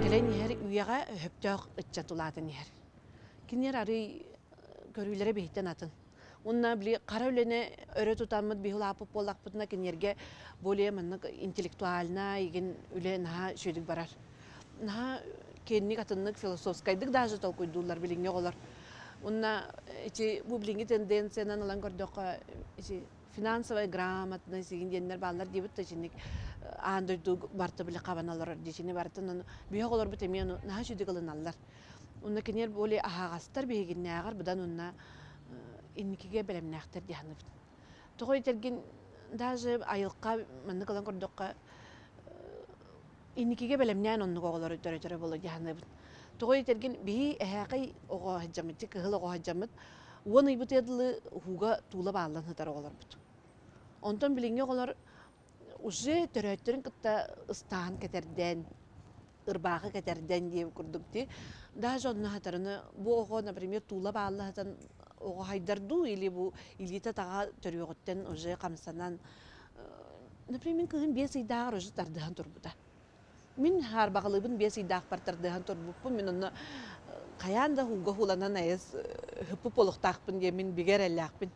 Келен yer үйеға хөптөк ытчатулатын yer. Кинер ары көрүлері бейттен атын. Онна били қара өлені өрі тұтамыд бейхул апып болақпытына кинерге более маннык интеллектуална еген үле наха шөйдік барар. Наха кенник атыннык философскайдык даже толкуйдулар билинге олар. Онна бу билинге тенденциянан алан көрдөк финансовая грамотность деген деннер баллар дебит тачинник андойду барты биле кабаналар дечини бартын бүйөк олар битемен наха шөйдік алыналар. Онна кинер более ахагастар бегиннягар будан онна инникиге белемнәхтер диянык. Тогой терген даже айылка маннык алан көрдөккө инникиге белемнән онны гоголор төрөтөрө боло диянык. Тогой терген би эхакай ого хаҗамыт кыгыл ого хаҗамыт уны ибетедлы хуга тула баллан хатар оголор бут. Онтон билинге оголор уже төрөттөрүн кытта ыстаан кетерден ырбагы кетерден дип курдукти. Даже онны хатарыны бу ого, например, тула баллы хатан ого хайдарду или бу илита тага төрөгөттен уже камсанан например кыгын бес ыйдагар уже тардыган турбута. Мин хар багылыбын бес ыйдаг партардыган турбуппун мен онны каянда хуга хуланан айыз хыпып болуктакпын деп мен бигер эллакпын.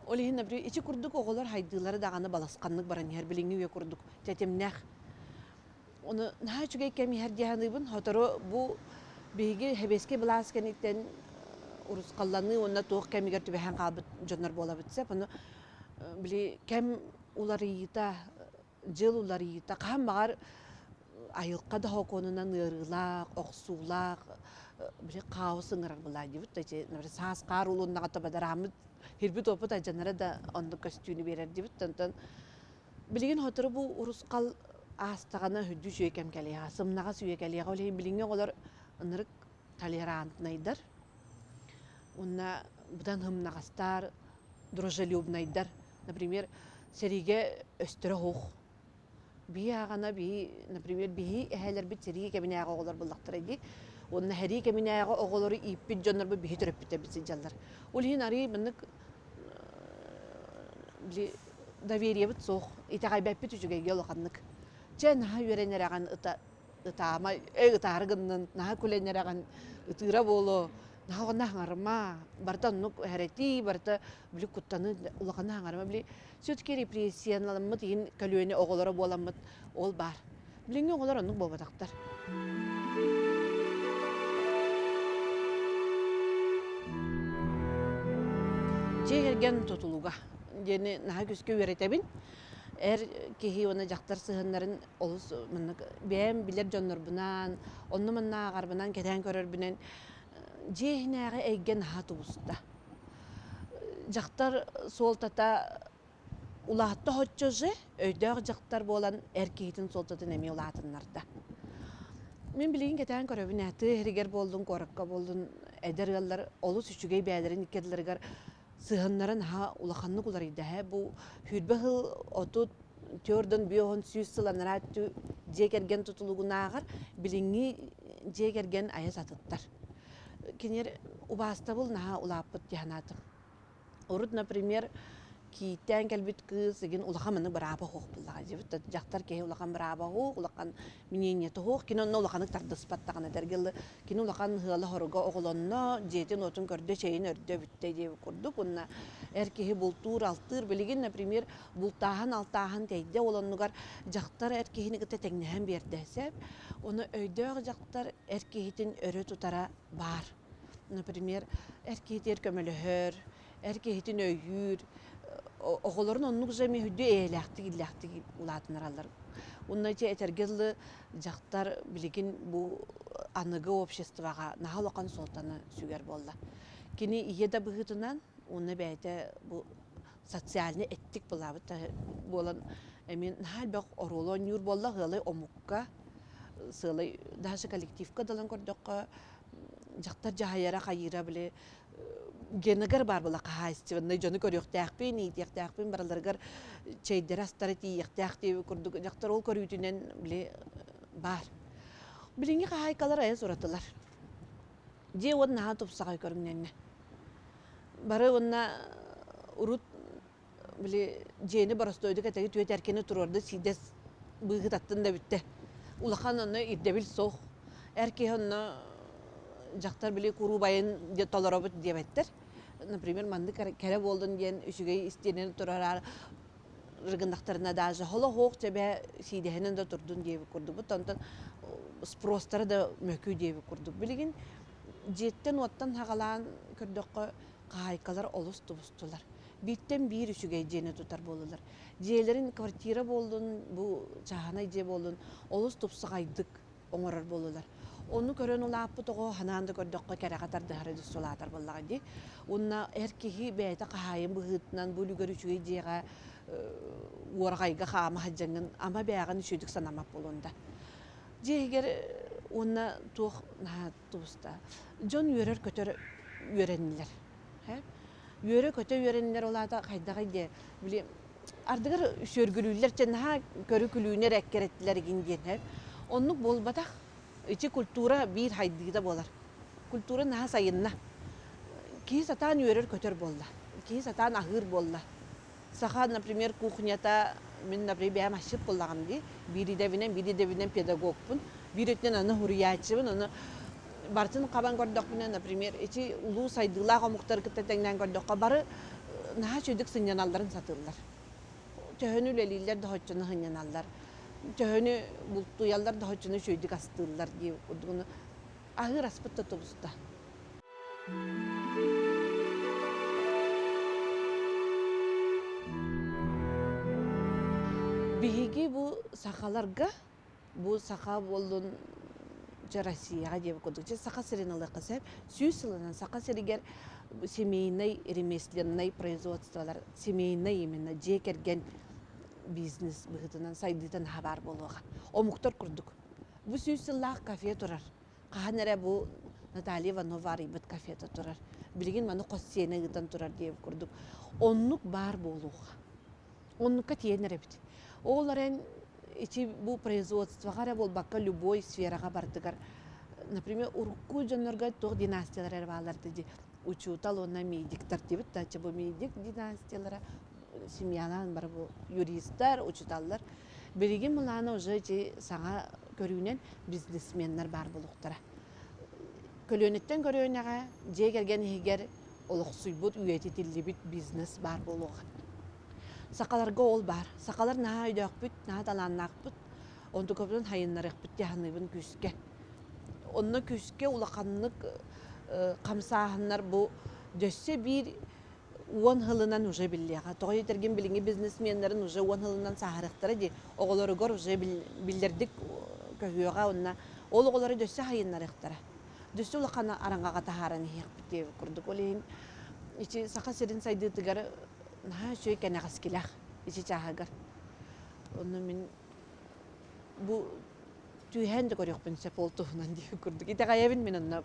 Ол ehen например ичи курдук оголор хайдылары даганы баласканнык баран хер билинги үе курдук тетемнах. Оны наха чугай кеми хер дияныйбын хоторо бу биги хебеске бласкениктен урускалланы онна туох кемигер түбэхэн калбыт жоннор бола битсе bunu били кем уларыйыта жыл уларыйыта камбагар айылка да хоконунан ырылак оксуулак били каос ыңырар була дибит таче например саас кар улуннага табадарамыт хирбит опут ажанара да онду костюмы берер дибит тантан билген хотору бу урускал астагана хүдү жүйкем келия сымнага сүйекелия олей билинге олар ынырык толерантнайдар. Онна будан хымнагастар дружелюбнайдар. Например, сериге өстөрө хух. Би агана би, например, би эхелер бит сериге кеминага оголор буллактар иди. Онна хери кеминага оголору иппит жоннор би төрөппүтө бит жаллар. Ол хин ари мындык били доверие бит сох. Итагай беппит үчүгө гелоханнык. Жен ха юренераган ытаама ытаргыннын наха күленераган ытыра боло. Нахана хангарма бартан нук херети барта били куттаны улакана хангарма били сөтке репрессияналмыт ин көлөне оголора боламыт ол бар. Билинге оголор онук болбатактар. Жегерген тотулуга дени наха көскө үйрөтөбүн. Кихи оны жактар сыһыннарын олус мынык бэм билер жоннорбунан онну мынна агарбынан кетен көрөрбүнен жехинәгә әйген хатубуста. Жактар солтата улатта хотчоже, өйдөг жактар болан эркейтин солтатын эми улатыннарда. Мен билген кетен көрөбүн әті херигер болдун, коракка болдун, әдергаллар олус үчүгей бәдерин иккерлергер сыһыннарын ха улаханны куларыйда. Бу хүрбәхыл отут төрдөн биохон сүйсыланара жегерген тутулугунагар билинги жегерген аяс атыттар. Кинер убаста бул наха улаппыт яханатым. Орут, например, кийтен келбит кыз деген улахаманы бараба хук буллага жебит. Жактар кеhe улахан бараба хук, улахан минениети хук, кинонно улаханык тардыспаттагана дергелли. Кин улахан хыалы хоруга оголонно жетин отун көрдө чейин өрдө бүтте деп курдук. Онна эркеhe бултур алтыр билген, например, бултахан алтахан тейде олоннугар жактар эркехини кыта теңнеһен бердесеп, оны өйдөг жактар эркехитин өрө тутара бар. Например, эркехитер көмөлөһөр, эркехитин өйүр, оголорун оннук жеми хүдү элактик улатынаралар. Оннайча этергелли жактар билген бу аныгы обществага нахалакан солтаны сүгер болла. Кини иеда быгытынан оны бәйте бу социальный эттик булабыт болан эмин халбак оролон юр болла гылы омукка сылай даже коллективка далан көрдөккө жактар жахаяра кайыра биле генегер бар була кахайстывны жону көрөктәкпин итектәкпин бараларгар чейдер астары тиектәкти көрдүк жактар ол көрүтүнен биле бар билинги кахайкалар ая суратылар же он наха тупсагай көрүннәнне бары онна урут биле жени барастойду кетеги түет эркени турорду сидес быгыт аттын да бүтте улахан оны ирдебил сох эрки онно жактар биле куру байын де толоробут дебеттер например манды кере болдун диен үчүгөй истенен турар рыгындактарына даже холо хок тебе сидехенен да турдун деп көрдүк бу тонтон спростары да мөкүү деп көрдүк билигин жеттен оттан хагалаан көрдөккө кайкалар олус тубустулар биттен бир үчүгөй жени тутар болулар жээлерин квартира болдун бу жахана же болдун олус тупсагайдык оңорор болулар onu көрөн улааппы того ханаанды көрдөккө керагатар дары дусулатар боллага ди унна эркиги бейта кахайын быгытынан бүлүгөр үчүгөй жега уоргайга хаама хаджангын ама бяган үчүдүк санамап болунда жегер унна тух на туста жон үйөрөр көтөр үйөренилер үйөрө көтө үйөренилер улаата кайдагайде биле ардыгар сөргүлүлөр жана көрүкүлүүнөр эккереттилер кинден оннук болбатак içi kultura bir haydıyda bolar. Kultura naha sayınna. Ki satan yörür kötür bolla. Ki satan ahır bolla. Saha, например, кухнята, мен, например, бәм ашып боллағам ди. Бири девинен педагогпын. Биретнен аны хуриячыбын, аны бартын қабан көрдіқпінен, например, içi улу сайдылаға мұқтар кіттетеңнен көрдіққа бары наха чөдік сыньяналарын сатылар. Төхөнүл әлилер да хотчыны сыньяналар. Töhönü bultuyalar da hoçunu şöydük astırlar diye onu ahır aspıtta tobusta. Bihigi bu sakalarga bu saka bolun Россияга деп kodukça saka сырыналар касап сүйсылынан saka сырыгер семейный ремесленный производстволар семейный именно жекерген бизнес быгытынан сайдытан хабар болуга. Омуктар курдук. Бу сүйсиллах кафе турар. Каханере бу Наталья Иванова рибет кафета турар. Билген маны коссене гытан турар деп курдук. Оннук бар болуга. Оннукка тиенеребит. Оларын ичи бу производство гара болбакка любой сферага бардыгар. Например, урку жонорга тог династиялар баларды ди. Учутал онна медиктар дебит, тачы бу медик династиялара семьялан бар бу юристтар, учиталлар. Береген муланы уже саңа көрүүнен бизнесменнер бар болуктара. Көлөнөттөн көрөөнага же келген эгер олуксуйбут үйетитилибит бизнес бар болуга. Сакаларга ол бар. Сакалар наа өйдөкпүт, наа таланнакпыт. Онду көптөн хайыннарыкпыт яханыбын күскө. Онно күскө улаканнык камсаахыннар бу дөссө бир 10 хылынан уже биллега. Тоой терген билинги бизнесменнерин уже 10 хылынан сахарыктары ди. Оголоругор уже билдердик көйөга онна. Ол оголору дөссө хайыннарыктара. Дөссө улакана араңага тахаран хекпит деп курдук. Олин ичи сака сирин сайдытыгар на шөй кенагас килах. Ичи чахагар. Онно мен бу түйһәнде көрөкпүн сеполтуунан деп курдук. Итегаябин мен онна.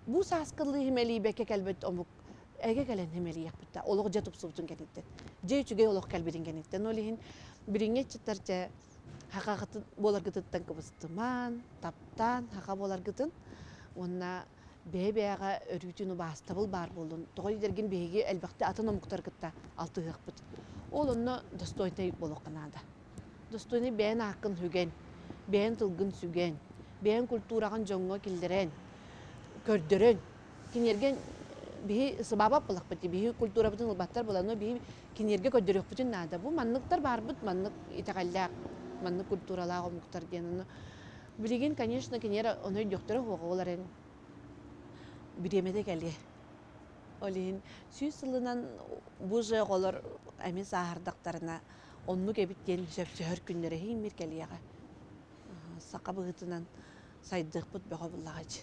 Бу саскылы химелибекке келбет омук эге келен хемелиyak bitta olog jatup subtun kenitten je üçüge olog kelbirin kenitten olihin biringe çıttarca hakakatı bolar gıtıttan kıbıstıman taptan haka bolar gıtın onna bebeğe örütünü bastabıl bar bolun toy dergin bege elbette atın omuktar gıtta altı hıqpıt ol onna dostoytay bolok kanada dostoyni ben hakkın hügen ben tılgın sügen ben kulturagan jongo kildiren kördürün kinergen bihi sebabap bolak peti bihi kultura bütün ulbattar bolano bihi kinerge ködürük bütün nada bu manlıktar barbut manlık itakalla manlık kulturalar omuktar genini bilgin конечно kinera onu doktora hoğoların biremede geldi olin süsülünen bu jeğolar emin sahardaktarına onu gebit gen şefçi her günleri himir geliyor sakabıgıtından сайдык бут бөҕө буллаҕачы.